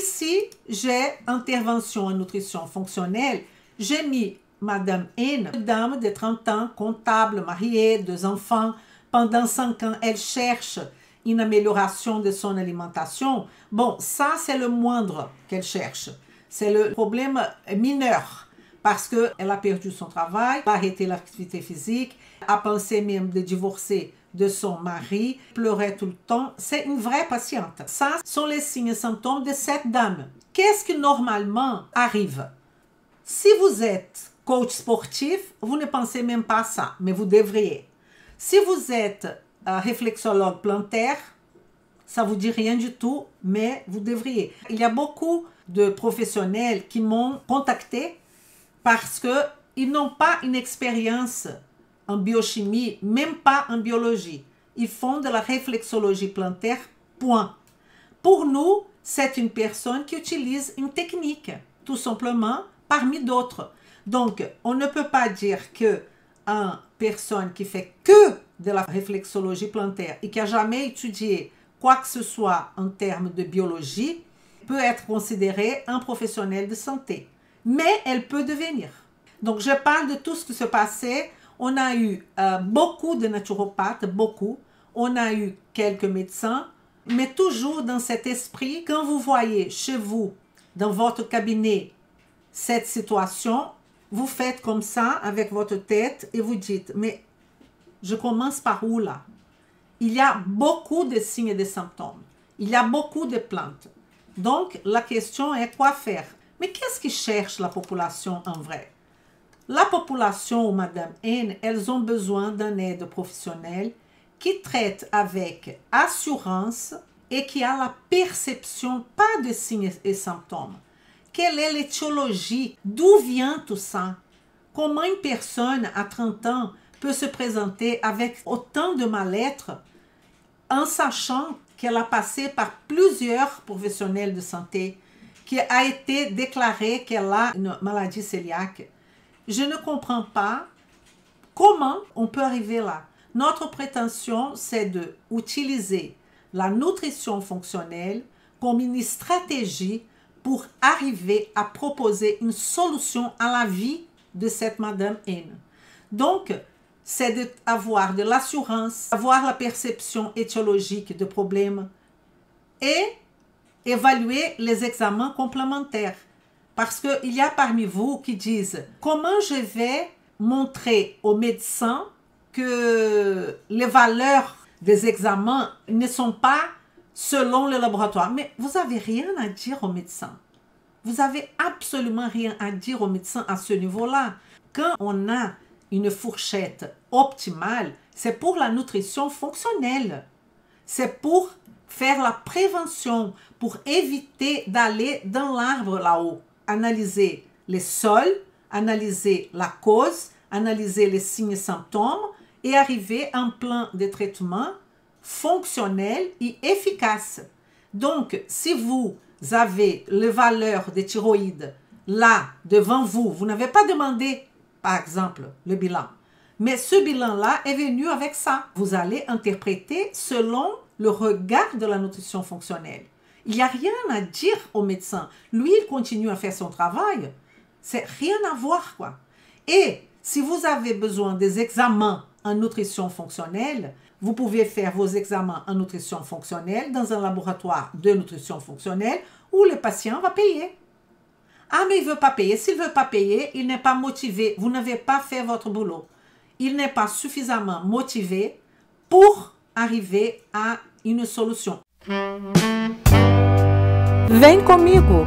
ici, j'ai intervention en nutrition fonctionnelle. J'ai mis Madame N, dame de 30 ans, comptable, mariée, 2 enfants. Pendant 5 ans, elle cherche une amélioration de son alimentation. Bon, ça, c'est le moindre qu'elle cherche. C'est le problème mineur parce qu'elle a perdu son travail, a arrêté l'activité physique, a pensé même de divorcer de son mari, pleurait tout le temps. C'est une vraie patiente. Ça sont les signes et symptômes de cette dame. Qu'est-ce qui normalement arrive? Si vous êtes coach sportif, vous ne pensez même pas à ça, mais vous devriez. Si vous êtes réflexologue plantaire, ça ne vous dit rien du tout, mais vous devriez. Il y a beaucoup de professionnels qui m'ont contacté parce qu'ils n'ont pas une expérience en biochimie, même pas en biologie. Ils font de la réflexologie plantaire, point. Pour nous, c'est une personne qui utilise une technique, tout simplement, parmi d'autres. Donc, on ne peut pas dire que une personne qui fait que de la réflexologie plantaire et qui n'a jamais étudié quoi que ce soit en termes de biologie peut être considérée un professionnel de santé. Mais elle peut devenir. Donc, je parle de tout ce qui se passait. On a eu beaucoup de naturopathes, beaucoup. On a eu quelques médecins, mais toujours dans cet esprit, quand vous voyez chez vous, dans votre cabinet, cette situation, vous faites comme ça avec votre tête et vous dites, mais je commence par où là? Il y a beaucoup de signes et de symptômes. Il y a beaucoup de plantes. Donc, la question est quoi faire? Mais qu'est-ce qui cherche la population en vrai? La population, Madame N, elles ont besoin d'un aide professionnel qui traite avec assurance et qui a la perception, pas de signes et symptômes. Quelle est l'étiologie? D'où vient tout ça? Comment une personne à 30 ans peut se présenter avec autant de mal-être en sachant qu'elle a passé par plusieurs professionnels de santé, qui a été déclaré qu'elle a une maladie cœliaque? Je ne comprends pas comment on peut arriver là. Notre prétention, c'est d'utiliser la nutrition fonctionnelle comme une stratégie pour arriver à proposer une solution à la vie de cette Madame N. Donc, c'est d'avoir de l'assurance, avoir la perception étiologique de problèmes et évaluer les examens complémentaires. Parce qu'il y a parmi vous qui disent « Comment je vais montrer aux médecins que les valeurs des examens ne sont pas selon le laboratoire ?» Mais vous n'avez rien à dire aux médecins. Vous n'avez absolument rien à dire aux médecins à ce niveau-là. Quand on a une fourchette optimale, c'est pour la nutrition fonctionnelle. C'est pour faire la prévention, pour éviter d'aller dans l'arbre là-haut. Analyser les sols, analyser la cause, analyser les signes et symptômes et arriver à un plan de traitement fonctionnel et efficace. Donc, si vous avez les valeurs de thyroïde là, devant vous, vous n'avez pas demandé, par exemple, le bilan. Mais ce bilan-là est venu avec ça. Vous allez interpréter selon le regard de la nutrition fonctionnelle. Il n'y a rien à dire au médecin. Lui, il continue à faire son travail. C'est rien à voir, quoi. Et si vous avez besoin des examens en nutrition fonctionnelle, vous pouvez faire vos examens en nutrition fonctionnelle dans un laboratoire de nutrition fonctionnelle où le patient va payer. Ah, mais il ne veut pas payer. S'il ne veut pas payer, il n'est pas motivé. Vous n'avez pas fait votre boulot. Il n'est pas suffisamment motivé pour arriver à une solution. Vem comigo!